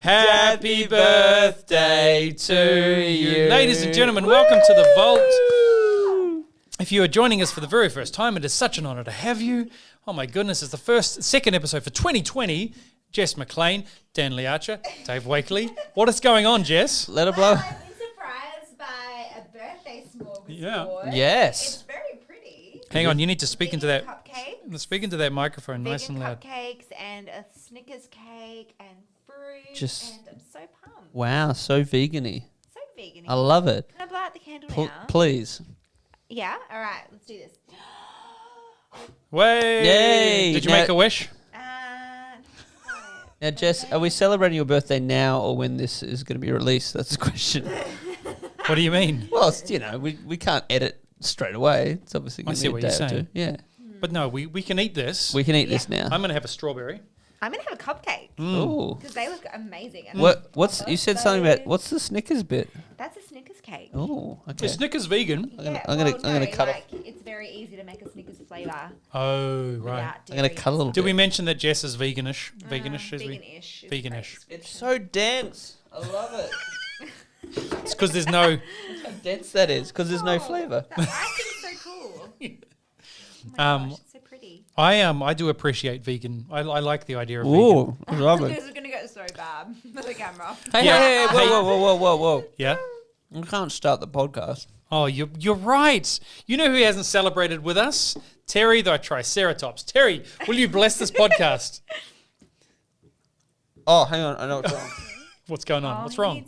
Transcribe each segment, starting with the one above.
Happy birthday to you. Ladies and gentlemen, welcome to The Vault. If you are joining us for the very first time, it is such an honour to have you. Oh my goodness, it's the second episode for 2020. Jess Mclean, Dan Liarcher, Dave Wakerley. What is going on, Jess? Let her blow. I've been surprised by a birthday smorgasbord. Yes. It's very pretty. Hang on, you need to speak into that. Cupcakes, Speak into that microphone, nice and vegan loud. cupcakes, and a Snickers cake, and fruit. And I'm so pumped. Wow, so vegan-y. So vegan. I love it. Can I blow out the candle now? Please. Yeah? All right, let's do this. Way! Yay! Did you make a wish? Now, Jess, are we celebrating your birthday now or when this is going to be released? That's the question. What do you mean? Well, it's, we can't edit straight away. It's obviously going to be a day or two. Yeah. But no, we can eat this. We can eat this now. I'm going to have a strawberry. I'm going to have a cupcake. Ooh. Because they look amazing. And What's you said something about what's the Snickers bit? That's a Snickers cake. Oh, okay. Is Snickers vegan? I'm gonna cut off. It's very easy to make a Snickers flavour. Oh, right. I'm gonna cut a little Did bit. we mention that Jess is veganish? Veganish, is we? Veganish. Veganish. It's so dense. I love it. It's because there's no... How dense that is, because there's no flavour. I think it's so cool. Oh my gosh, it's so pretty. I do appreciate vegan. I like the idea of vegan. Ooh, I love This it. is going to go so bad for the camera. Hey, Yeah. hey, hey, whoa. Yeah? We can't start the podcast. Oh, you're right. You know who hasn't celebrated with us? Terry, the Triceratops. Terry, will you bless this podcast? Oh, hang on. I know what's wrong. What's going on? What's wrong?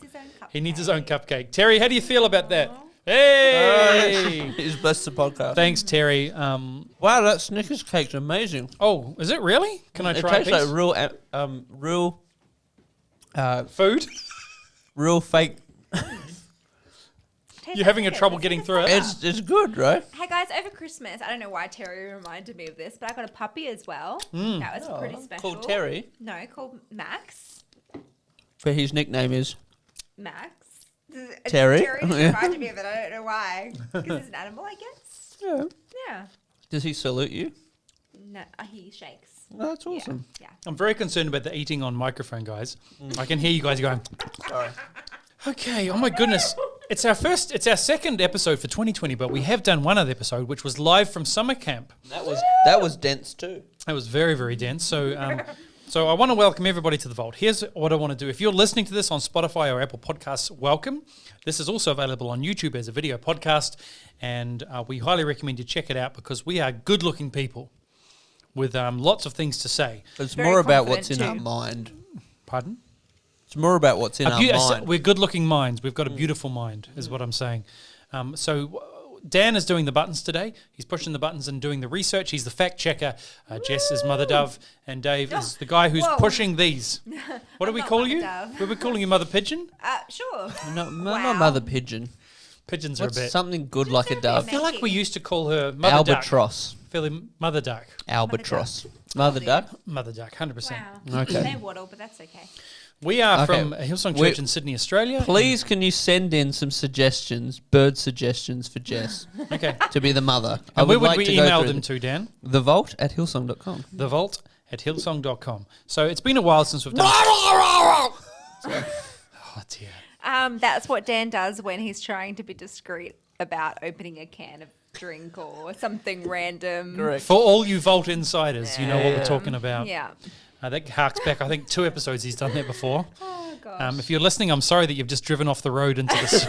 He needs his own cupcake. Terry, how do you feel about that? Hey! He's blessed the podcast. Thanks, Terry. Wow, that Snickers cake's amazing. Oh, is it really? Can I It try a tastes piece? like Food? real fake. You're having a trouble getting through it? It's good, right? Hey guys, over Christmas, I don't know why Terry reminded me of this, but I got a puppy as well. That was pretty special. Called Terry. No, called Max. For his nickname is Max. Terry? Terry just reminded me of it. I don't know why. Because he's an animal, I guess. Yeah. Yeah. Does he salute you? No, he shakes. Oh, that's awesome. Yeah. I'm very concerned about the eating on microphone, guys. I can hear you guys going. Sorry. Okay, oh my goodness. It's our second episode for 2020, but we have done one other episode, which was live from summer camp. That was dense too. That was very, very dense. So, so I want to welcome everybody to The Vault. Here's what I want to do. If you're listening to this on Spotify or Apple Podcasts, welcome. This is also available on YouTube as a video podcast, and we highly recommend you check it out because we are good-looking people with lots of things to say. It's Very more about what's in confident our too. mind. Pardon? It's more about what's in our mind. We're good-looking minds. We've got a beautiful mind, is what I'm saying. Dan is doing the buttons today. He's pushing the buttons and doing the research. He's the fact checker. Jess is Mother Dove, and Dave is the guy who's pushing these. What do we call you? Dove. Were we calling you Mother Pigeon? Sure. No, Wow. not Mother Pigeon. Pigeons What's are a bit. something good like a dove? I feel like we used to call her Mother Albatross. Duck. Fairly Mother Duck. Albatross. Mother duck? Mother Duck, 100%. Wow. Okay. They waddle, but that's okay. We are Okay. from Hillsong Church in Sydney, Australia. Please, can you send in some suggestions, bird suggestions for Jess Okay. to be the mother? And where would like we to go email through them to, Dan? thevault@hillsong.com. thevault@hillsong.com. So it's been a while since we've done... Oh, dear. That's what Dan does when he's trying to be discreet about opening a can of drink or something random. Correct. For all you Vault insiders, you know what we're talking about. Yeah. That harks back, I think, 2 episodes he's done that before. Oh, gosh. If you're listening, I'm sorry that you've just driven off the road into this.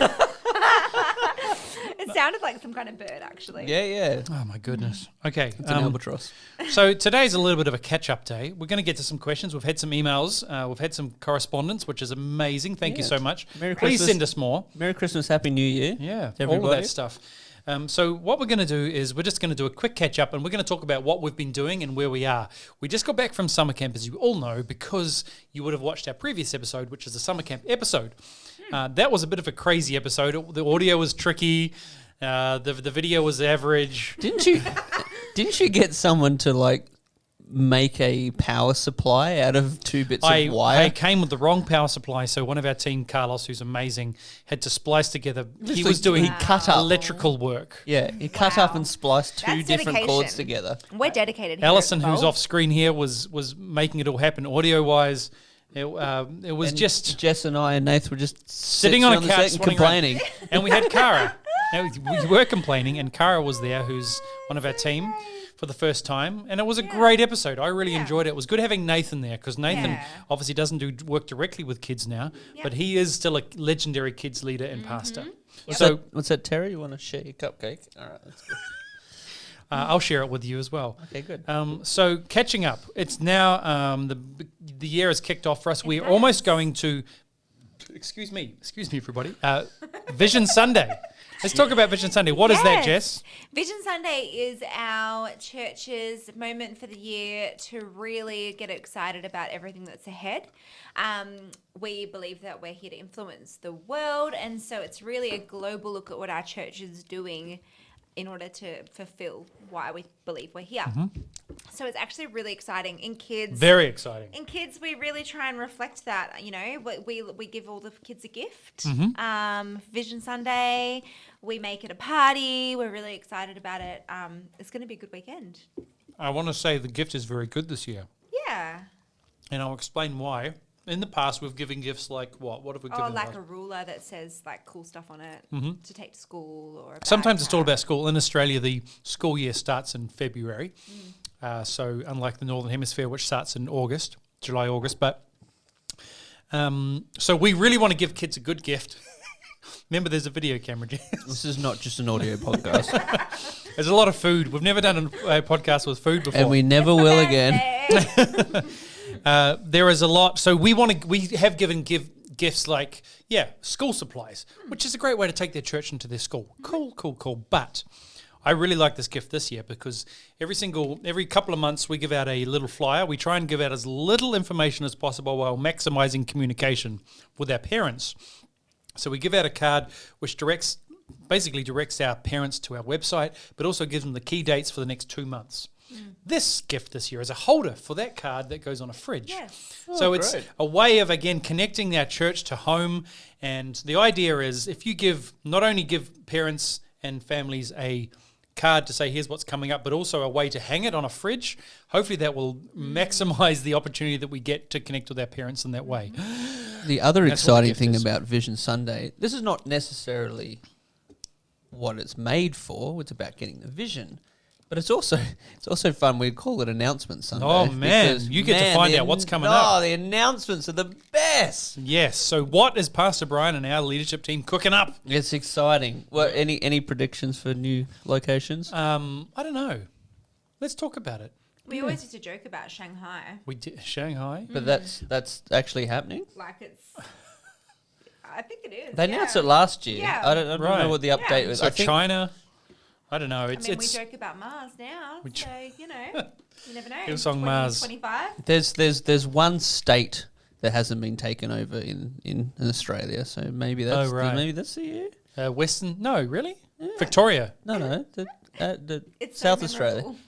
It sounded like some kind of bird, actually. Yeah. Oh, my goodness. Okay. It's an albatross. So today's a little bit of a catch-up day. We're going to get to some questions. We've had some emails. We've had some correspondence, which is amazing. Thank you so much. Merry Please Christmas. send us more. Merry Christmas, Happy New Year. Yeah, to all of everybody. that stuff. So what we're going to do is we're just going to do a quick catch-up, and we're going to talk about what we've been doing and where we are. We just got back from summer camp, as you all know, because you would have watched our previous episode, which is the summer camp episode. That was a bit of a crazy episode. The audio was tricky. The video was average. Didn't you get someone to like make a power supply out of 2 bits of wire? I came with the wrong power supply, so one of our team, Carlos, who's amazing, had to splice together. He was doing cut up electrical work. Yeah, he cut up and spliced 2 That's different cords dedication. together. We're dedicated here. Alison, at The who's Vault. off screen here, was making it all happen audio-wise. It was And just Jess and I and Nath were just sitting on a the couch set and swanning complaining. around. And we had Cara. Now, we were complaining, and Cara was there, who's one of our team, for the first time, and it was a great episode. I really enjoyed it. It was good having Nathan there, because Nathan obviously doesn't do work directly with kids now, but he is still a legendary kids leader and pastor. So What's that, Terry? You want to share your cupcake? All right, that's good. I'll share it with you as well. Okay, good. So catching up, it's now the year has kicked off for us. We're almost going to, excuse me, everybody. Vision Sunday. Let's talk about Vision Sunday. What is that, Jess? Vision Sunday is our church's moment for the year to really get excited about everything that's ahead. We believe that we're here to influence the world, and so it's really a global look at what our church is doing in order to fulfill why we believe we're here. So it's actually really exciting. In kids, Very exciting. in kids, we really try and reflect that. You know, we give all the kids a gift. Vision Sunday, we make it a party. We're really excited about it. It's going to be a good weekend. I want to say the gift is very good this year, Yeah. and I'll explain why. In the past, we've given gifts like what? What have we given? Oh, like last- a ruler that says like cool stuff on it to take to school, or a Sometimes it's all backpack. about school. In Australia, the school year starts in February. So unlike the Northern Hemisphere, which starts in July, August. But so we really want to give kids a good gift. Remember, there's a video camera, Jess. This is not just an audio podcast. There's a lot of food. We've never done a podcast with food before. And we never will again. There is a lot. So we have given gifts like, school supplies, which is a great way to take their church into their school. Cool. But I really like this gift this year because every couple of months we give out a little flyer. We try and give out as little information as possible while maximizing communication with our parents. So we give out a card which basically directs our parents to our website, but also gives them the key dates for the next 2 months. This gift this year is a holder for that card that goes on a fridge. Yes. So it's great. a way of, again, connecting our church to home. And the idea is if you not only give parents and families a card to say, here's what's coming up, but also a way to hang it on a fridge, hopefully that will maximize the opportunity that we get to connect with our parents in that way. The other That's what the exciting gift thing is. about Vision Sunday, this is not necessarily what it's made for. It's about getting the vision, but it's also fun. We call it Announcement Sunday. Oh, man. because, You get to find out what's coming up. Oh, the announcements are the best. Yes. So what is Pastor Brian and our leadership team cooking up? It's exciting. What any predictions for new locations? I don't know. Let's talk about it. We always used to joke about Shanghai. We did Shanghai. But that's actually happening. Like it's, I think it is. They announced it last year. Yeah. I don't Right. know what the update was. So I think China, I don't know. I It's mean, we it's joke about Mars now, We so you know, you never know. Hillsong Mars. 2025. there's one state that hasn't been taken over in Australia, so maybe that's right. maybe that's the year. Western. No, really. Victoria. No, the It's South so Australia. memorable.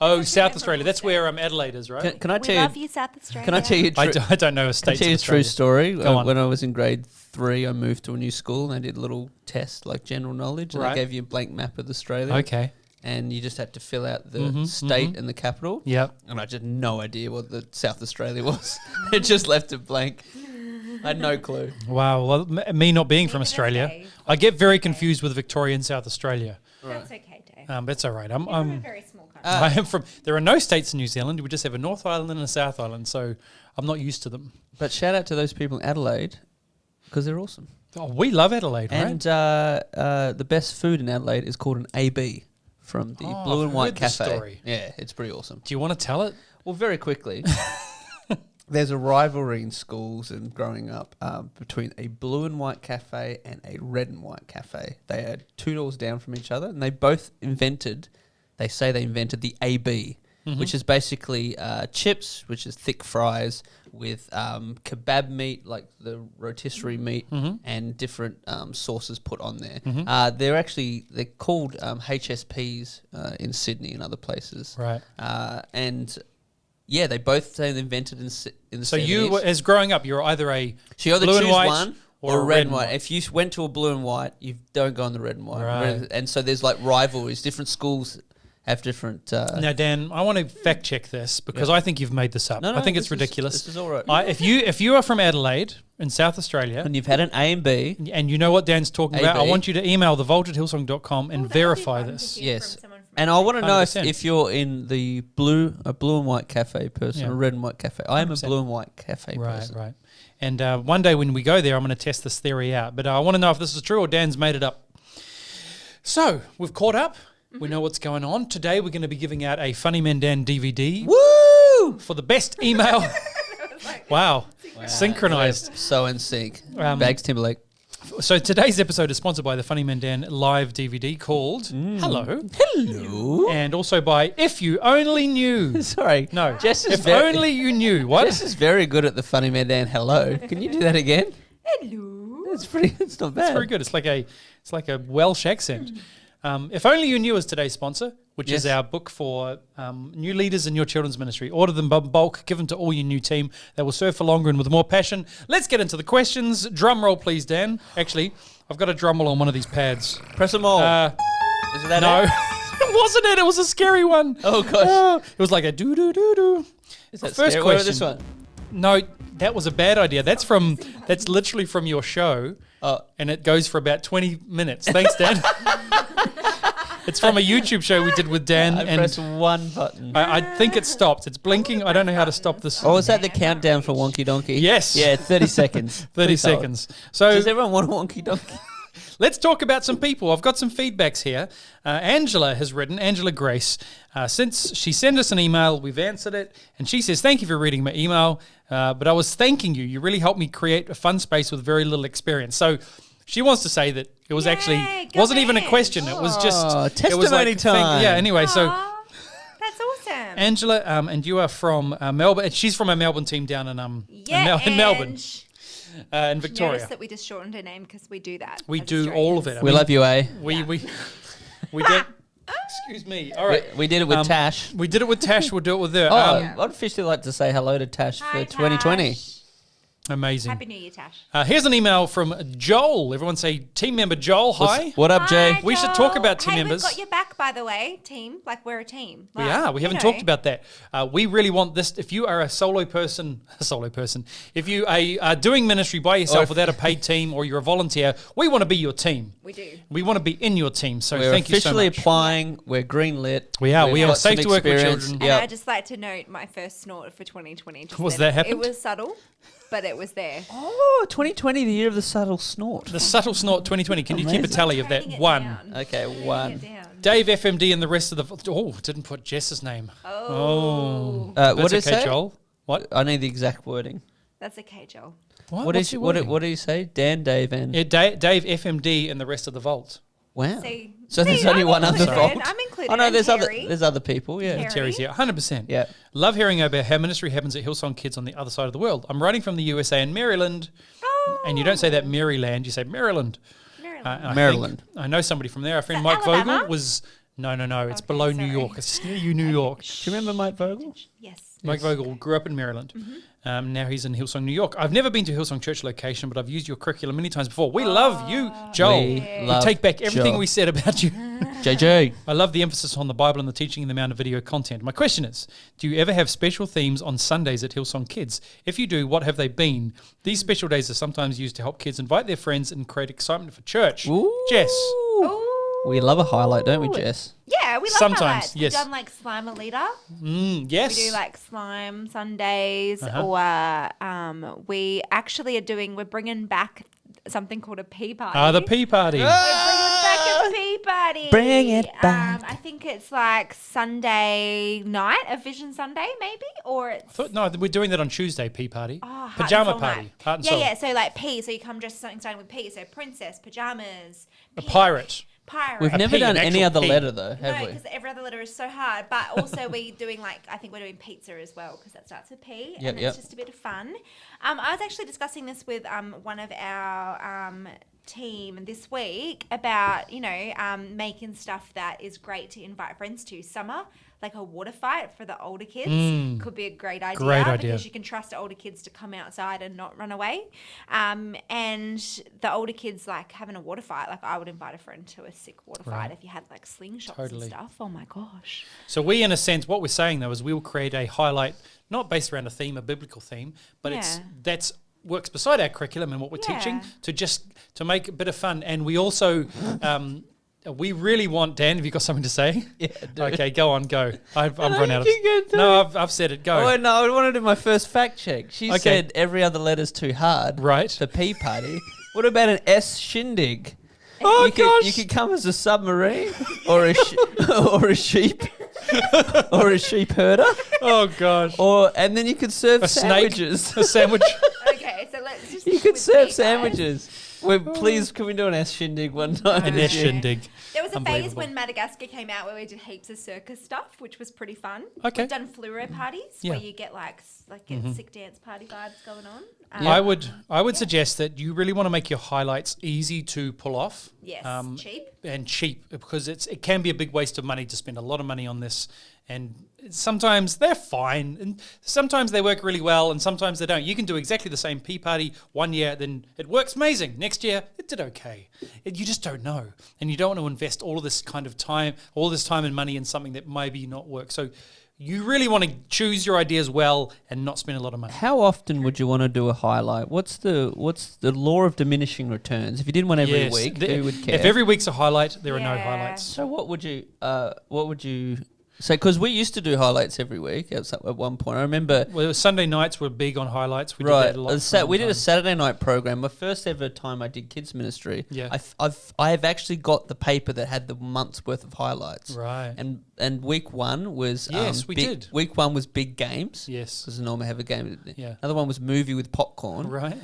Oh, Such a South Australia. memorable That's state. where Adelaide is, right? Can I We tell love you? you, South Australia. Can I tell you? I don't know a Can I state. tell you a true story? Go on. When I was in grade 3, I moved to a new school and I did a little test, like general knowledge, and Right. I gave you a blank map of Australia. Okay. And you just had to fill out the state and the capital. Yep. And I just had no idea what the South Australia was. It just left it blank. I had no clue. Wow. Well, me not being from Even Australia, okay. I get very confused with Victoria and South Australia. That's okay, Dave. But it's all right. You're from a very small country. I am from. There are no states in New Zealand. We just have a North Island and a South Island, so I'm not used to them. But shout out to those people in Adelaide because they're awesome. Oh, we love Adelaide, right? And the best food in Adelaide is called an AB from the Oh, Blue I've and White heard this Cafe. story. Yeah, it's pretty awesome. Do you want to tell it? Well, very quickly, there's a rivalry in schools and growing up between a Blue and White Cafe and a Red and White Cafe. They are 2 doors down from each other, and they both invented. They say they invented the AB, which is basically chips, which is thick fries with kebab meat, like the rotisserie meat, and different sauces put on there. They're called HSPs in Sydney and other places. Right. And yeah, they both say they invented in the So 70s. you, as growing up, you're either a So you either blue and choose white one or a red and white. If you went to a blue and white, you don't go on the red and white. Right. And so there's like rivalries. Different schools have different. Now, Dan, I want to fact check this because I think you've made this up. No, I think it's this ridiculous. This is all right. If you are from Adelaide in South Australia And you've had an A and B. and you know what Dan's talking about, I AB. want you to email thevault@hillsong.com and verify this. Yes. And I want to know 100%. if you're in a blue and white cafe person, Yeah. a red and white cafe. I am a 100%. blue and white cafe Right, person. right. And one day when we go there, I'm going to test this theory out. But I want to know if this is true or Dan's made it up. So we've caught up. We know what's going on. Today we're going to be giving out a Funny Man Dan DVD Woo! for the best email. Wow. Synchronized. So in sync. Um, Bags Timberlake. So today's episode is sponsored by the Funny Man Dan live DVD called Hello. Hello. And also by If You Only Knew. Sorry. No. Jess is If Only You Knew. What? Jess is very good at the Funny Man Dan hello. Can you do that again? Hello. It's not bad. It's very good. It's like a Welsh accent. If Only You Knew is today's sponsor, which is Yes. our book for new leaders in your children's ministry. Order them in bulk, give them to all your new team. They will serve for longer and with more passion. Let's get into the questions. Drum roll, please, Dan. Actually, I've got a drum roll on one of these pads. Press them all. Is that No, it? it wasn't it. It was a scary one. Oh, gosh. It was like a do-do-do-do. Is that First scary? What about question. this one? No, that was a bad idea. That's literally from your show. Oh. And it goes for about 20 minutes. Thanks, Dan. It's from a YouTube show we did with Dan. I and press one button. I think it stopped. It's blinking. I don't know how to stop this. Oh, is that the countdown for Wonky Donkey? Yes. Yeah, 30 seconds. 30 Please hold. seconds. So Does everyone want a Wonky Donkey? let's talk about some people. I've got some feedbacks here. Angela has written, Angela Grace, since she sent us an email, we've answered it, and she says, thank you for reading my email, but I was thanking you. You really helped me create a fun space with very little experience. So she wants to say that it was Yay, actually, go wasn't even a Ange. question. It was just, Oh, it was testimony time. Yeah, anyway, so Aw, that's awesome. Angela, and you are from Melbourne. She's from a Melbourne team down in, in Melbourne, Ange. in Victoria. Notice that we just shortened her name because we do that. We as do all of it. Australians. I We mean, love you, eh? We did. Excuse me. All right. We did it with Tash. We did it with Tash. We'll do it with her. Oh, Yeah. I'd officially like to say hello to Tash Hi, for 2020. Tash. Amazing. Happy New Year, Tash. Here's an email from Joel. Everyone say team member Joel. Hi. What up, Jay? Hi, We should Joel. talk about team hey, members. We've got your back, by the way, team. Like, we're a team. We Like, are. We you haven't know. talked about that. We really want this. If you are a solo person, if you are doing ministry by yourself without a paid team or you're a volunteer, we want to be your team. We do. We want to be in your team. So We're thank you so officially much. applying. We're green lit. We are. We've We are got safe some to work with experience. children. And Yep. I just like to note my first snort for 2020. Just Was that happened? It was subtle, but it was there. Oh, 2020, the year of the subtle snort. The Subtle Snort 2020. Can you keep a Amazing. tally of that? Writing it One. down. Okay, Writing one. it down. Dave FMD and the rest of the. Oh, didn't put Jess's name. Oh. That's what did it okay, say? Joel. What? I need the exact wording. That's okay, Joel. What What's is your what? wording? What do you say? Dan, Dave, and Yeah, Dave FMD and the rest of the vault. wow. See, So there's see, only I'm one other included. vault. I'm included. Oh no, And there's Terry. other people. Yeah. Terry. Terry's here, 100%. Yeah. Love hearing about how ministry happens at Hillsong Kids on the other side of the world. I'm writing from the USA in Maryland, Oh. and you don't say that Maryland, you say Maryland. Maryland. And I Maryland. think- I know somebody from there. Our friend Is Mike that Alabama? Vogel was. No. It's Okay, below New sorry. York. It's near you, New York. Do you remember Mike Vogel? Yes. Mike Vogel grew up in Maryland. Now he's in Hillsong, New York. I've never been to Hillsong Church location, but I've used your curriculum many times before. We love you, Joel. We We take back everything Joel. we said about you. JJ. I love the emphasis on the Bible and the teaching and the amount of video content. My question is, do you ever have special themes on Sundays at Hillsong Kids? If you do, what have they been? These special days are sometimes used to help kids invite their friends and create excitement for church. Jess. Ooh. We love a highlight, don't we, Jess? Yeah, we love Sometimes, highlights. yes. We've done like Slime a Leader. Yes. We do like Slime Sundays, Uh-huh. or we actually we're bringing back something called a pea party. the pea party. We're bringing back a pea party. Bring it back. I think it's like Sunday night, a Vision Sunday maybe, or it's No, we're doing that on Tuesday, pea party. Heart and Pajama Soul party. night. Heart and yeah, soul. yeah. So like P. So you come dressed something starting with P. So princess, pajamas, A P, pirate. pirate. We've A never P, done an any actual other P. letter though, have No, we? because every other letter is so hard. But also we're doing I think we're doing pizza as well because that starts with P. Yep, and yep. it's just a bit of fun. I was actually discussing this with one of our team this week about, making stuff that is great to invite friends to. Summer, like a water fight for the older kids could be a great idea. Because you can trust older kids to come outside and not run away. And the older kids like having a water fight. Like I would invite a friend to a sick water fight if you had like slingshots and stuff. Oh my gosh. So we, in a sense, what we're saying though is we will create a highlight, not based around a theme, a biblical theme, but that's works beside our curriculum and what we're teaching to make a bit of fun. And we also we really want, Dan, have you got something to say? Yeah, okay, go. I've run out of No, I've said it. Go. Oh no, I want to do my first fact check. She said every other letter's too hard. Right. The P party. What about an S shindig? Oh gosh. You could come as a submarine or a or a sheep. Or a sheep herder. Oh gosh. And then you could serve sandwiches. Snake, a sandwich. Okay, so let's just. You could serve sandwiches. Please, can we do an S shindig one time? An S shindig. There was a phase when Madagascar came out where we did heaps of circus stuff, which was pretty fun. Okay. We've done fluoro parties where you get like sick dance party vibes going on. I would suggest that you really want to make your highlights easy to pull off. Yes, cheap. And cheap, because it can be a big waste of money to spend a lot of money on this. And sometimes they're fine, and sometimes they work really well, and sometimes they don't. You can do exactly the same pea party one year, then it works amazing. Next year, it did okay. You just don't know. And you don't want to invest all of this kind of time, all this time and money in something that maybe not work. So you really want to choose your ideas well and not spend a lot of money. How often would you want to do a highlight? What's the law of diminishing returns? If you did one every week, who would care? If every week's a highlight, there are no highlights. So what would you say? Because we used to do highlights every week at one point. I remember. Well, Sunday nights were big on highlights. We did that a lot. We did a Saturday night program. My first ever time I did kids ministry. Yeah. I've actually got the paper that had the month's worth of highlights. Right. And week one was we did. Week one was big games. Yes. Because normally have a game. Yeah. Another one was movie with popcorn. Right.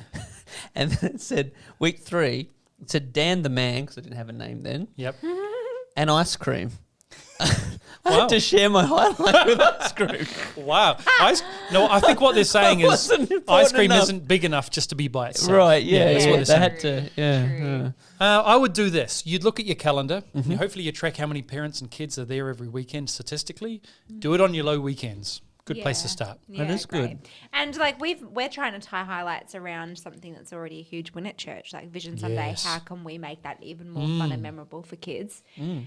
And then it said week three. It said Dan the Man, because I didn't have a name then. Yep. And ice cream. I had to share my highlight with ice cream. Wow. I think what they're saying is ice cream isn't big enough just to be by itself. Right, yeah. That's what they had to, I would do this. You'd look at your calendar. And hopefully you track how many parents and kids are there every weekend statistically. Do it on your low weekends. Good place to start. Yeah, that is good. And like we're trying to tie highlights around something that's already a huge win at church, like Vision Sunday. Yes. How can we make that even more fun and memorable for kids?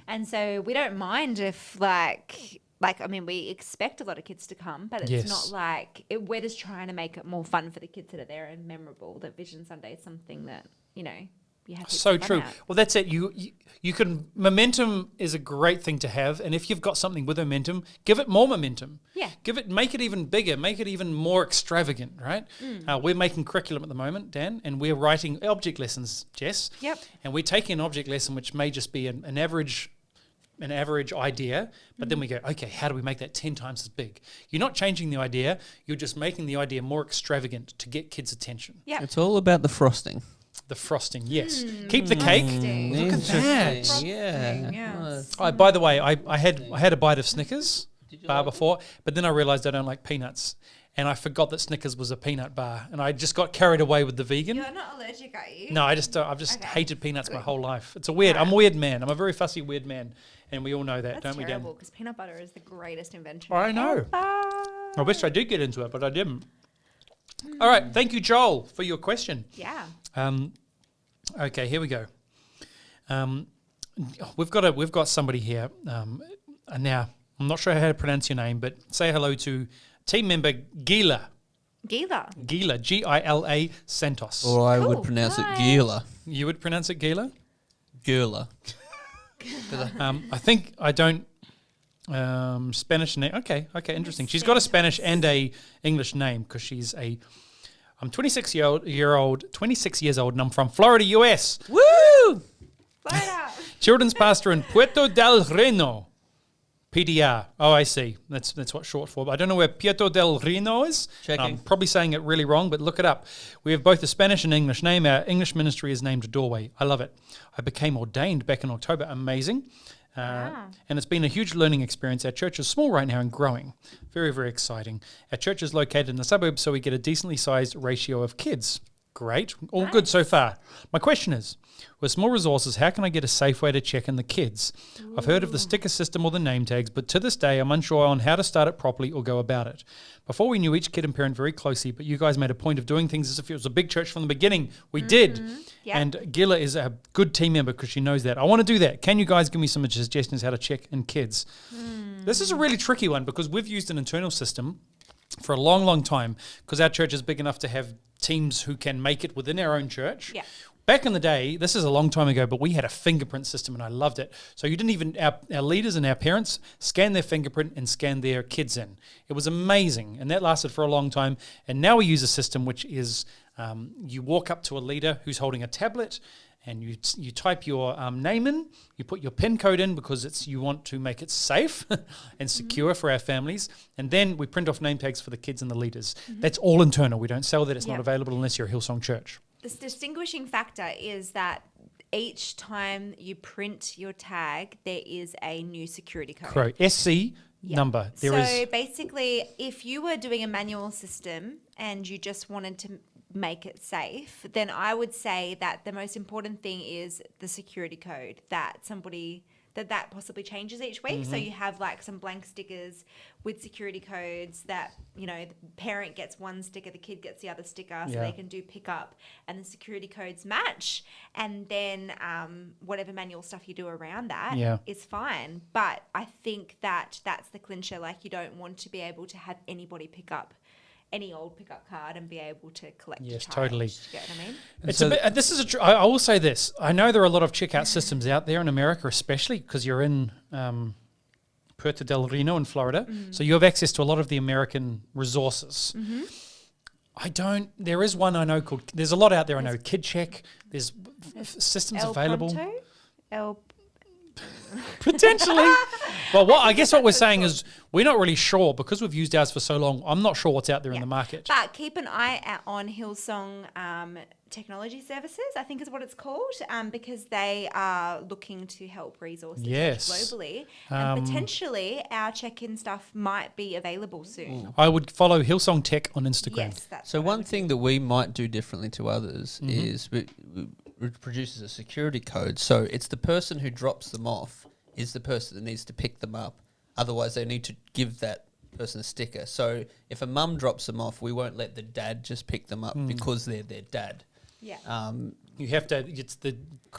And so we don't mind if we expect a lot of kids to come, but it's not like we're just trying to make it more fun for the kids that are there and memorable. That Vision Sunday is something that you have to so true. Well, that's it. You can momentum is a great thing to have, and if you've got something with momentum, give it more momentum. Yeah. Make it even bigger, make it even more extravagant. Right. We're making curriculum at the moment, Dan, and we're writing object lessons, Jess. Yep. And we're taking an object lesson which may just be an average idea, but then we go, okay, how do we make that 10 times as big? You're not changing the idea, you're just making the idea more extravagant to get kids' attention. Yeah. It's all about the frosting. The frosting, yes. Keep the cake. Look at that. Yeah. Yes. Oh, by the way, I had a bite of Snickers bar before, but then I realised I don't like peanuts. And I forgot that Snickers was a peanut bar, and I just got carried away with the vegan. You're not allergic, are you? No, I've just hated peanuts my whole life. I'm a weird man. I'm a very fussy weird man, and we all know that, don't we, Dan? That's terrible, because peanut butter is the greatest invention. I know. Ever. I wish I did get into it, but I didn't. All right, thank you, Joel, for your question. Yeah. Okay, here we go. We've got somebody here. Now, I'm not sure how to pronounce your name, but say hello to team member Gila. Gila, Gila Santos. Or I would pronounce it Gila. You would pronounce it Gila? Gila. I think I don't. Spanish name. Okay, interesting. She's got a Spanish and a English name because she's I'm 26 years old, and I'm from Florida, US. Woo! Florida. Children's pastor in Puerto del Reno. PDR. Oh, I see. That's what short for. But I don't know where Puerto del Reno is. Checking. I'm probably saying it really wrong, but look it up. We have both a Spanish and English name. Our English ministry is named Doorway. I love it. I became ordained back in October. Amazing. And it's been a huge learning experience. Our church is small right now and growing. Very, very exciting. Our church is located in the suburbs, so we get a decently sized ratio of kids. Great. All good so far. My question is, with small resources, how can I get a safe way to check in the kids? I've heard of the sticker system or the name tags, but to this day, I'm unsure on how to start it properly or go about it. Before, we knew each kid and parent very closely, but you guys made a point of doing things as if it was a big church from the beginning. We did. Yep. And Gila is a good team member because she knows that. I want to do that. Can you guys give me some suggestions how to check in kids? This is a really tricky one because we've used an internal system for a long, long time because our church is big enough to have teams who can make it within our own church. Yeah. Back in the day, this is a long time ago, but we had a fingerprint system and I loved it. So you didn't even, our leaders and our parents scan their fingerprint and scan their kids in. It was amazing. And that lasted for a long time. And now we use a system which is you walk up to a leader who's holding a tablet and you type your name in, you put your PIN code in because you want to make it safe and secure for our families, and then we print off name tags for the kids and the leaders. That's all internal. We don't sell that. It's not available unless you're a Hillsong church. The distinguishing factor is that each time you print your tag, there is a new security code. Correct. SC number. So basically, if you were doing a manual system and you just wanted to make it safe, then I would say that the most important thing is the security code that that possibly changes each week. So you have like some blank stickers with security codes that, you know, the parent gets one sticker, the kid gets the other sticker, so they can do pickup and the security codes match. And then whatever manual stuff you do around that is fine. But I think that's the clincher. Like, you don't want to be able to have anybody pick up any old pickup card and be able to collect your child. Totally. You get what I mean? It's a bit, this is I will say this. I know there are a lot of checkout systems out there in America, especially because you're in Puerto del Reno in Florida. So you have access to a lot of the American resources. There is one I know called, there's a lot out there I know, KidCheck. There's systems available. Pronto? Potentially. But I guess what we're saying is we're not really sure because we've used ours for so long. I'm not sure what's out there in the market. But keep an eye out on Hillsong Technology Services, I think is what it's called, because they are looking to help resource the church globally. And potentially our check-in stuff might be available soon. I would follow Hillsong Tech on Instagram. Yes, that's So one thing that we might do differently to others is we produces a security code. So it's the person who drops them off is the person that needs to pick them up. Otherwise, they need to give that person a sticker. So if a mum drops them off, we won't let the dad just pick them up because they're their dad. Yeah. You have to. It's the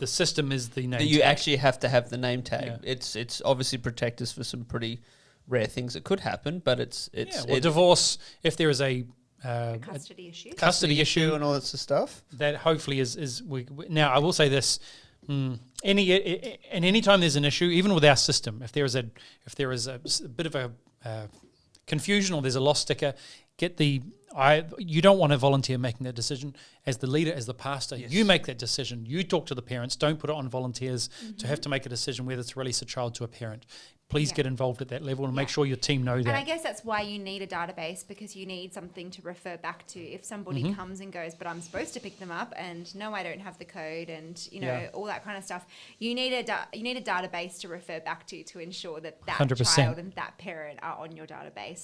system is the name. You tag. actually have to have the name tag. Yeah. It's obviously protect us for some pretty rare things that could happen, but it's divorce if there is a custody issue. Custody issue and all that sort of stuff. That hopefully is now I will say this. Any time there's an issue, even with our system, if there is a bit of a confusion or there's a lost sticker, you don't want to volunteer making that decision. As the leader, as the pastor, you make that decision. You talk to the parents. Don't put it on volunteers to have to make a decision whether to release a child to a parent. Please get involved at that level and make sure your team know that. And I guess that's why you need a database, because you need something to refer back to. If somebody comes and goes, but I'm supposed to pick them up, and no, I don't have the code, and all that kind of stuff. You need a database to refer back to ensure that 100%. child and that parent are on your database.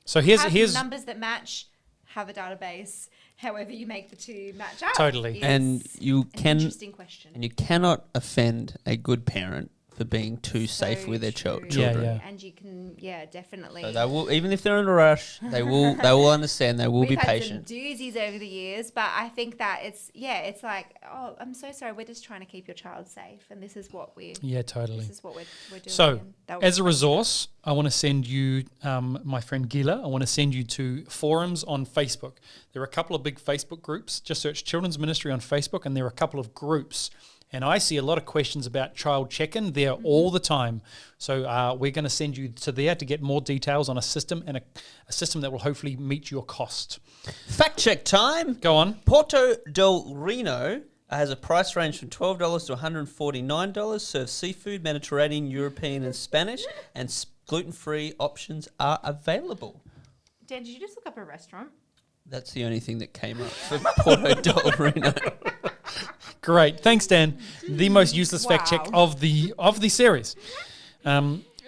So here's numbers that match. Have a database. However, you make the two match up. Totally. And you interesting question. And you cannot offend a good parent for being too safe with their children. Yeah. And you can, definitely. So they will, even if they're in a rush, they will understand. They will be patient. We've had some doozies over the years, but I think that it's like, oh, I'm so sorry. We're just trying to keep your child safe, and this is what we're. Yeah, totally. This is what we're doing. So, as a resource, I want to send you, my friend Gila, I want to send you to forums on Facebook. There are a couple of big Facebook groups. Just search Children's Ministry on Facebook, and there are a couple of groups. And I see a lot of questions about child check-in there all the time. So we're going to send you to there to get more details on a system and a system that will hopefully meet your cost. Fact check time. Go on. Puerto del Reno has a price range from $12 to $149. Serves seafood, Mediterranean, European, and Spanish, and gluten-free options are available. Dan, did you just look up a restaurant? That's the only thing that came up for Puerto del Reno. Great, thanks, Dan. The most useless fact check of the series.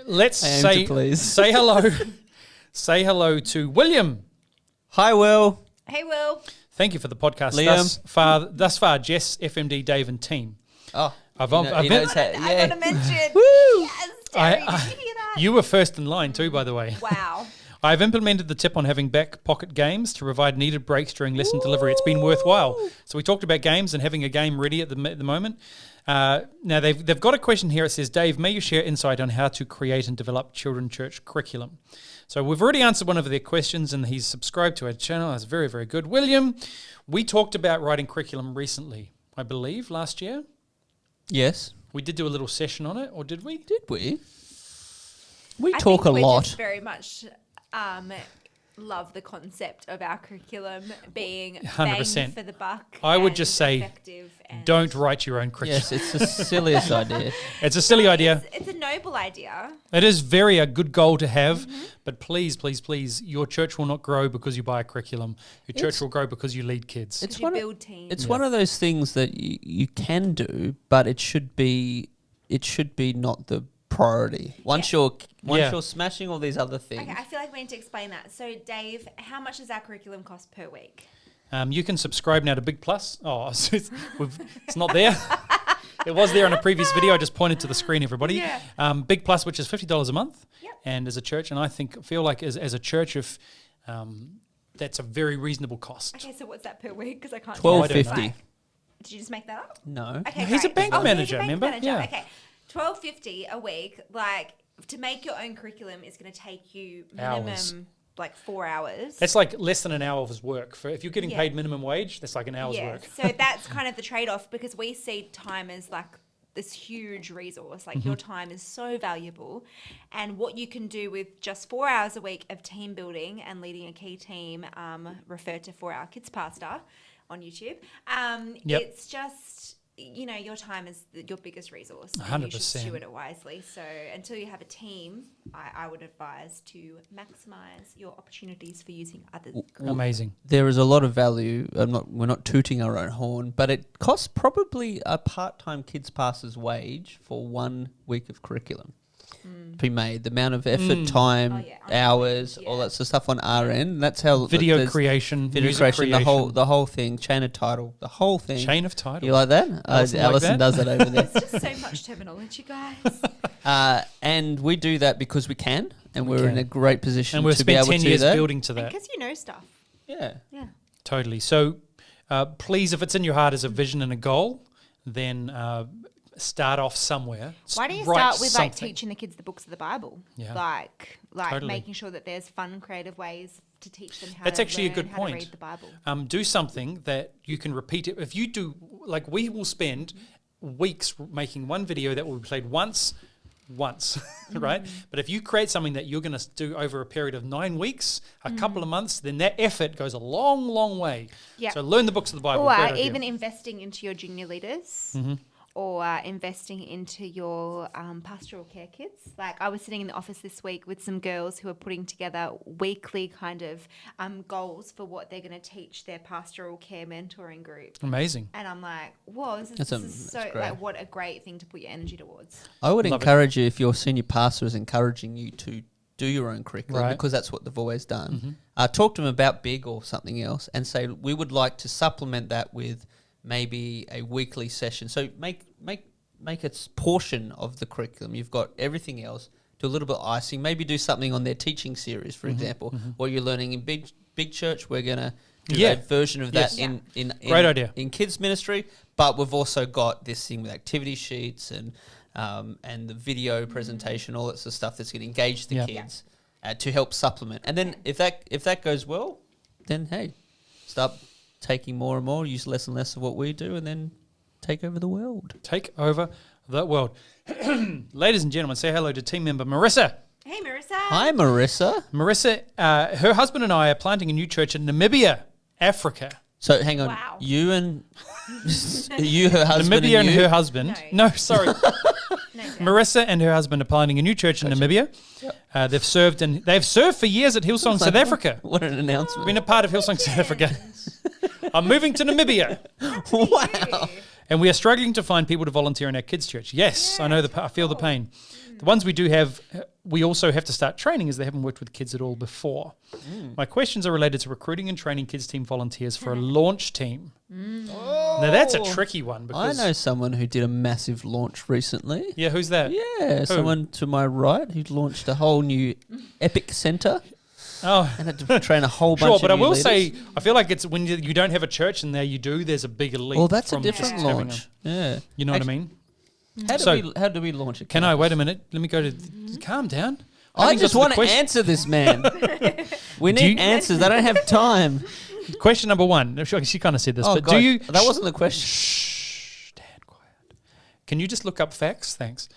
Let's say hello. Say hello to William. Hi, Will. Hey, Will. Thank you for the podcast. Liam. Thus far, Jess, FMD, Dave, and team. Oh, I want to mention. Woo! Yes, Terry, did you hear that? You were first in line too, by the way. Wow. I've implemented the tip on having back pocket games to provide needed breaks during lesson delivery. It's been worthwhile. So we talked about games and having a game ready at the moment. Now they've got a question here. It says, Dave, may you share insight on how to create and develop children's church curriculum? So we've already answered one of their questions, and he's subscribed to our channel. That's very, very good. William, we talked about writing curriculum recently, I believe, last year. Yes. We did do a little session on it, or did we? Did we? We I talk think a we lot. just very much love the concept of our curriculum being 100%. bang for the buck. I would and just say, effective and don't write your own curriculum. Yes, it's the silliest idea. It's a silly idea. It's a noble idea. It is a good goal to have, but please, please, please, your church will not grow because you buy a curriculum. Your church will grow because you lead kids. It's You one build teams. It's one of those things that you can do, but it should be not the priority. Once you're smashing all these other things. Okay, I feel like we need to explain that. So, Dave, how much does our curriculum cost per week? You can subscribe now to Big Plus. Oh, it's not there. It was there in a previous video. I just pointed to the screen, everybody. Yeah. Big Plus, which is $50 a month. Yep. And as a church, and I feel like as a church, if that's a very reasonable cost. Okay, so what's that per week? Because I can't. $12.50. Did you just make that up? No. Okay, He's a great. bank manager, he's a bank remember? manager. Yeah. Okay, $12.50 a week. Like, to make your own curriculum is going to take you minimum Hours. like 4 hours. That's like less than an hour of his work. If you're getting Yeah. paid minimum wage, that's like an hour's work. So that's kind of the trade-off, because we see time as like this huge resource. Like, your time is so valuable, and what you can do with just 4 hours a week of team building and leading a key team, referred to 4 Hour Kids Pastor on YouTube. Yep. It's just, your time is your biggest resource. And 100%. you should steward it wisely. So until you have a team, I would advise to maximize your opportunities for using others. Amazing. There is a lot of value. We're not tooting our own horn, but it costs probably a part-time kids pastor's wage for 1 week of curriculum to be made. The amount of effort, time, hours, all that sort of stuff on our end. And that's how Video creation, music creation. the whole thing, chain of title, the whole thing. Chain of title. You like that? Alison does that over there. It's just so much terminology, guys. And we do that because we can, and we're in a great position And we've to be spent able 10 to do years that. building to that. Because you know stuff. Yeah. Yeah. Totally. So please, if it's in your heart as a vision and a goal, then start off somewhere. Why don't you Write start with like something. teaching the kids the books of the Bible? Yeah. Like Totally. making sure that there's fun, creative ways to teach them how That's to actually a learn good how point. to read the Bible. Do something that you can repeat it. If you do, like we will spend weeks making one video that will be played once, right? But if you create something that you're going to do over a period of 9 weeks, a couple of months, then that effort goes a long, long way. Yeah. So learn the books of the Bible. Or Great idea. even investing into your junior leaders. Or investing into your pastoral care kids. Like, I was sitting in the office this week with some girls who are putting together weekly kind of goals for what they're going to teach their pastoral care mentoring group. Amazing. And I'm like, whoa, this is That's so, great. like, what a great thing to put your energy towards. I would Love it. encourage you, if your senior pastor is encouraging you to do your own curriculum, Right. because that's what they've always done. Talk to them about Big or something else and say, we would like to supplement that with maybe a weekly session. So make its portion of the curriculum. You've got everything else. Do a little bit of icing. Maybe do something on their teaching series, for example. What you're learning in big church, we're gonna do a version of that Yes. in Great idea. in kids ministry. But we've also got this thing with activity sheets and the video presentation, all that sort of stuff that's going to engage the kids to help supplement. And then if that goes well, then hey, start taking more and more, use less and less of what we do, and then take over the world. Take over the world. Ladies and gentlemen, say hello to team member Marissa. Hey, Marissa. Hi, Marissa. Marissa, her husband and I are planting a new church in Namibia, Africa. So hang on, Wow. you and her husband Namibia and you? her husband. No. No, sorry. No, Marissa and her husband are planting a new church in Namibia. They've served for years at Hillsong South Africa. What an announcement. Been a part of Hillsong South Africa. I'm moving to Namibia. Wow. And we are struggling to find people to volunteer in our kids' church. Yes, I know. I feel the pain. The ones we do have we also have to start training is they haven't worked with kids at all before. My questions are related to recruiting and training kids team volunteers for a launch team. Now, that's a tricky one. I Because know someone who did a massive launch recently. Yeah, who's that? Yeah, someone to my right who launched a whole new Epic Centre Oh, and had to train a whole bunch sure, of but I new will leaders. say, I feel like it's when you don't have a church and now you do, there's a bigger leap. Well, that's a from different just having launch. Yeah. You know what I mean? How do we launch it? Can I wait a minute? Let me go to. Calm down. I haven't got just the want to question. answer this man. We Do need you- answers. I don't have time. Question number one. She kind of said this, but God, do you? That wasn't the question. Shh, stand quiet. Can you just look up facts? Thanks.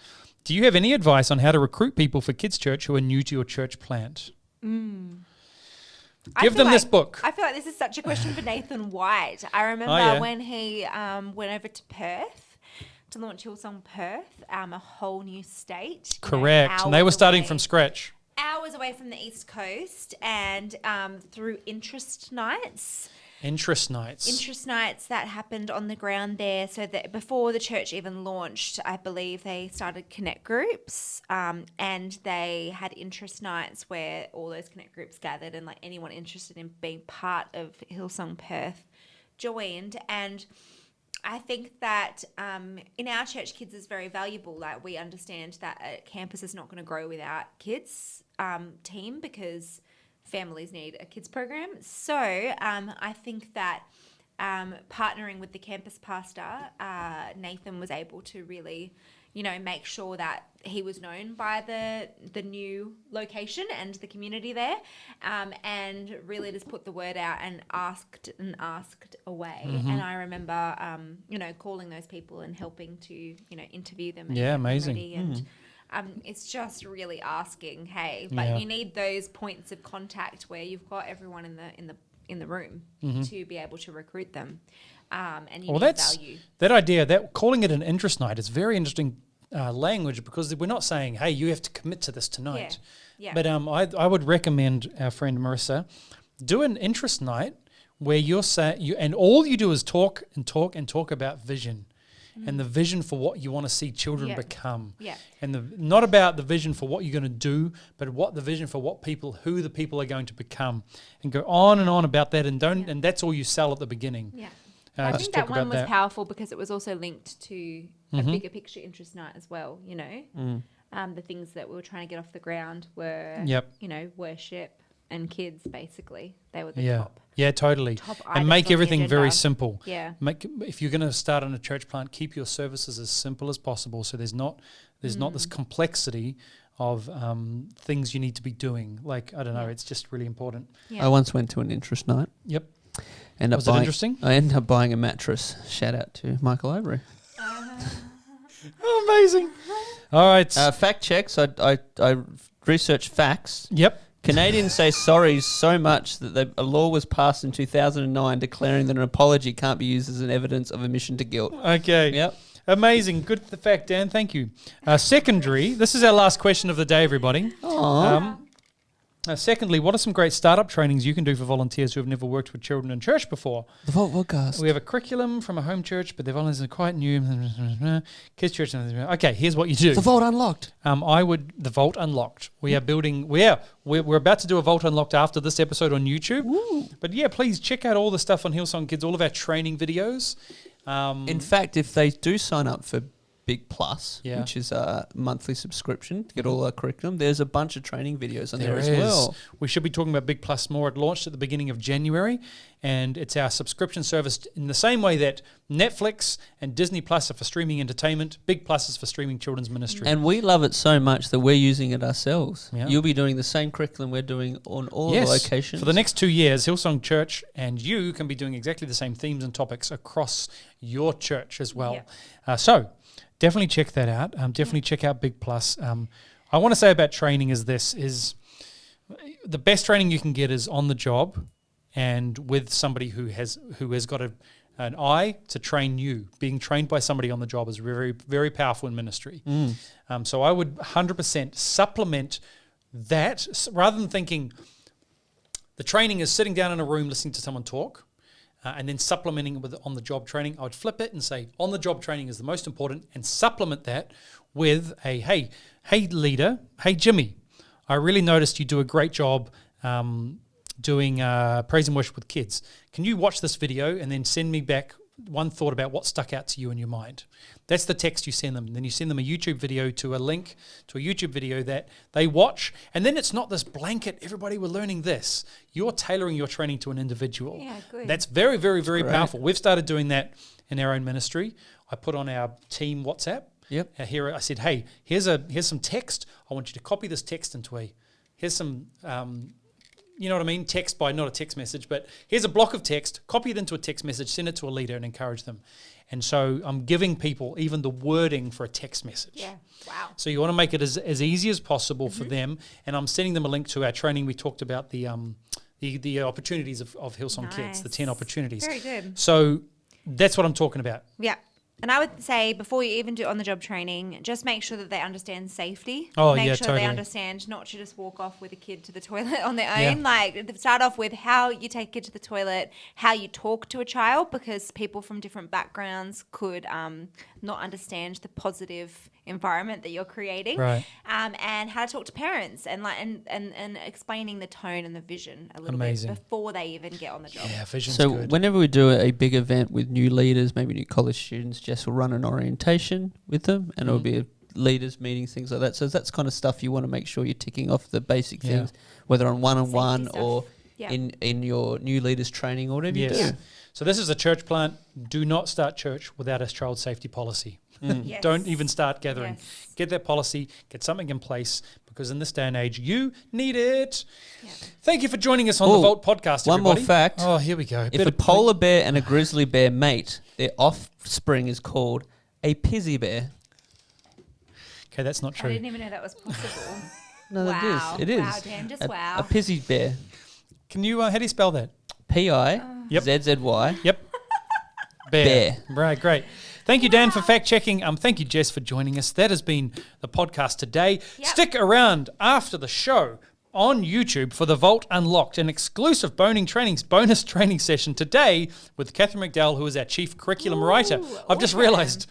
Do you have any advice on how to recruit people for kids' church who are new to your church plant? I Give feel them this like- book. I feel like this is such a question for Nathan White. I remember yeah. when he went over to Perth to launch Hillsong Perth, a whole new state. you know, Correct. And they were hours starting away- from scratch. hours away from the East Coast, and through interest nights. Interest nights. Interest nights that happened on the ground there, so that before the church even launched, I believe they started connect groups, and they had interest nights where all those connect groups gathered, and like anyone interested in being part of Hillsong Perth joined. And I think that in our church, kids is very valuable. Like, we understand that a campus is not going to grow without kids team, because families need a kids program. So I think that partnering with the campus pastor, Nathan was able to really, make sure that he was known by the new location and the community there, and really just put the word out and asked away. And I remember, calling those people and helping to, interview them. And Yeah, get them amazing. ready. And it's just really asking, hey, but Yeah. you need those points of contact where you've got everyone in the room to be able to recruit them, and you need value. That idea, that calling it an interest night is very interesting language, because we're not saying, hey, you have to commit to this tonight. Yeah. But I would recommend our friend Marissa do an interest night where and all you do is talk and talk and talk about vision. And the vision for what you want to see children become. Yeah. And not about the vision for what you're going to do, but what the vision for who the people are going to become. And go on and on about that, and that's all you sell at the beginning. Yeah. just I think talk that one about was that. powerful because it was also linked to a bigger picture interest night as well, The things that we were trying to get off the ground were, worship and kids, basically. They were the top. Yeah, totally. top And items make on the everything very agenda. simple. Yeah. If you're going to start on a church plant, keep your services as simple as possible, so there's not this complexity of things you need to be doing. Like, I don't know, it's just really important. Yeah. I once went to an interest night. Yep. Was it interesting? I ended up buying a mattress. Shout out to Michael Overy. Oh, amazing. All right. Fact checks. I researched facts. Yep. Canadians say sorry so much that a law was passed in 2009 declaring that an apology can't be used as an evidence of admission to guilt. Okay. Yep. Amazing. Good fact, Dan. Thank you. Secondary. This is our last question of the day, everybody. Secondly, what are some great startup trainings you can do for volunteers who have never worked with children in church before? The Vault podcast. We have a curriculum from a home church, but their volunteers are quite new. Kids church. Okay, here's what you do. The Vault Unlocked. The Vault Unlocked. We are building. We're about to do a Vault Unlocked after this episode on YouTube. Woo. But yeah, please check out all the stuff on Hillsong Kids, all of our training videos. In fact, if they do sign up for Big Plus, Yeah. which is a monthly subscription to get all our curriculum, there's a bunch of training videos on there as is. well. We should be talking about Big Plus more. It launched at the beginning of January, and it's our subscription service in the same way that Netflix and Disney Plus are for streaming entertainment. Big Plus is for streaming children's ministry. And we love it so much that we're using it ourselves. Yeah. You'll be doing the same curriculum we're doing on all the locations. For the next 2 years, Hillsong Church and you can be doing exactly the same themes and topics across your church as well. So definitely check that out. Definitely check out Big Plus. I want to say about training is the best training you can get is on the job and with somebody who has got an eye to train you. Being trained by somebody on the job is very, very powerful in ministry. So I would 100% supplement that rather than thinking the training is sitting down in a room listening to someone talk. and then supplementing it with on-the-job training. I would flip it and say on-the-job training is the most important, and supplement that with a, hey leader, hey Jimmy, I really noticed you do a great job doing praise and worship with kids. Can you watch this video and then send me back one thought about what stuck out to you in your mind? That's the text you send them. Then you send them a YouTube video to a link to a YouTube video that they watch. And then it's not this blanket, everybody, we're learning this. You're tailoring your training to an individual. Yeah, good. That's very, very, very Great. powerful. We've started doing that in our own ministry. I put on our team WhatsApp. Yep. Here I said, hey, here's some text. I want you to copy this text into here's some you know what I mean? Text by, not a text message, but here's a block of text, copy it into a text message, send it to a leader and encourage them. And so I'm giving people even the wording for a text message. Yeah. Wow. So you want to make it as easy as possible for them. And I'm sending them a link to our training. We talked about the opportunities of Hillsong Kids, the 10 opportunities. Very good. So that's what I'm talking about. Yeah. And I would say before you even do on-the-job training, just make sure that they understand safety. Oh, make yeah, sure totally. they understand not to just walk off with a kid to the toilet on their Yeah. own. Like, start off with how you take a kid to the toilet, how you talk to a child, because people from different backgrounds could not understand the positive environment that you're creating. Right. And how to talk to parents and explaining the tone and the vision a little Amazing. bit before they even get on the job. Yeah, vision's So good. whenever we do a big event with new leaders, maybe new college students, Jess will run an orientation with them, and it'll be a leaders meetings, things like that. So that's kind of stuff you want to make sure you're ticking off the basic Yeah. things, whether on one-on-one Safety or stuff. Yeah. in your new leaders training or whatever Yes. you do. So this is a church plant. Do not start church without a child safety policy. Yes. Don't even start gathering. Yes. Get that policy, get something in place, because in this day and age, you need it. Yeah. Thank you for joining us on the Oh, Vault podcast, one more everybody. fact. Oh, here we go. If a polar bear and a grizzly bear mate, their offspring is called a pizzy bear. Okay, that's not I true. didn't even know that was possible. No, Wow. it is. Wow, Dan, just wow. A pizzy bear. Can you, how do you spell that? P-I-Z-Z-Y. Yep. Bear. Right, great. Thank you, Dan, for fact checking. Thank you, Jess, for joining us. That has been the podcast today. Yep. Stick around after the show on YouTube for the Vault Unlocked, an exclusive bonus training session today with Catherine McDowell, who is our chief curriculum writer. I've just awesome. realised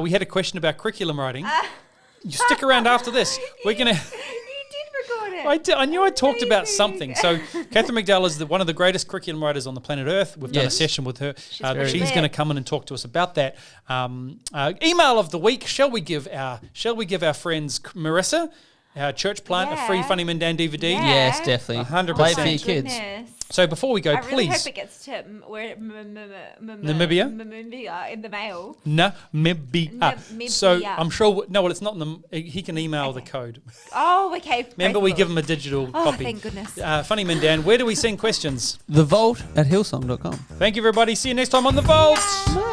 we had a question about curriculum writing. You stick around after this. We're going to... You did record it. I knew I talked about Amazing. something. So Catherine McDowell is one of the greatest curriculum writers on the planet Earth. We've done a Yes. session with her. very She's lit. going to come in and talk to us about that. Email of the week. Shall we give our friends Marissa, our church plant, a free Yeah. Funny Man Dan DVD? Yeah. Yes, definitely. 100%. Play it for My your kids. goodness. So before we go, I really please. hope it gets to Namibia? Namibia in the mail. Namibia. Namibia. So I'm sure. No, well, it's not. He can email the code. Oh, okay. Remember, we Facebook. give him a digital Oh, copy. thank goodness. Funny Man Dan, where do we send questions? The Vault at Hillsong.com. Thank you, everybody. See you next time on The Vault. Bye.